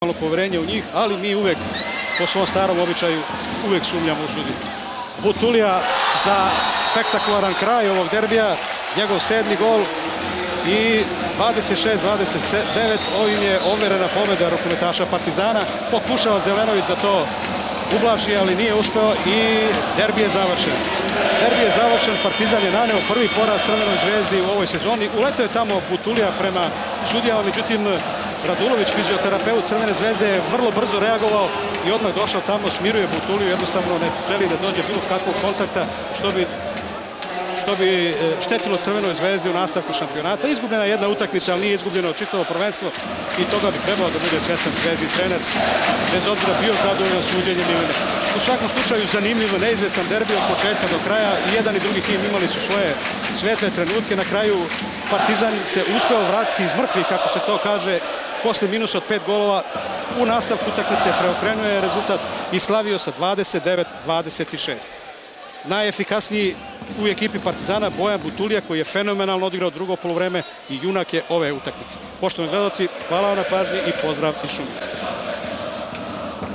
maksimalno poverenje u njih, ali mi uvek, po svom starom običaju, uvek sumnjamo u sudiju. Butulija za spektakularan kraj ovog derbija, njegov 7. gol i 26-29, ovim je overena pobjeda rukometaša Partizana. Pokušava Zelenović da to ublaži, ali nije uspeo i derbi je završen. Derbi je završen, Partizan je naneo prvi poraz Crvenoj Zvezdi u ovoj sezoni. Uleteo je tamo Butulija prema sudijama, međutim Radulović, fizioterapeut Crvene Zvezde, je vrlo brzo reagovao i odmah došao tamo, smiruje Butuliju, jednostavno ne želi da dođe bilo kakvog kontakta, što bi štetilo Crvenoj Zvezdi u nastavku šampionata. Izgubljena je jedna utakmica, ali nije izgubljeno čitavo prvenstvo i toga bi trebalo da bude svestan Zvezdin trener, bez obzira bio zadovoljan suđenjem ili ne. U svakom slučaju zanimljivo, neizvestan derbi od početka do kraja i jedan i drugi tim imali su svoje svetle trenutke. Na kraju Partizan se uspeo vratiti iz mrtvih, kako se to kaže, posle minusa od 5 golova. U nastavku utakmice preokrenuo je rezultat i slavio sa 29-26. Najefikasniji u ekipi Partizana Bojan Butulija, koji je fenomenalno odigrao drugo poluvreme i junak je ove utakmice. Poštovani gledalci, hvala vam na pažnji i pozdrav iz Šumice.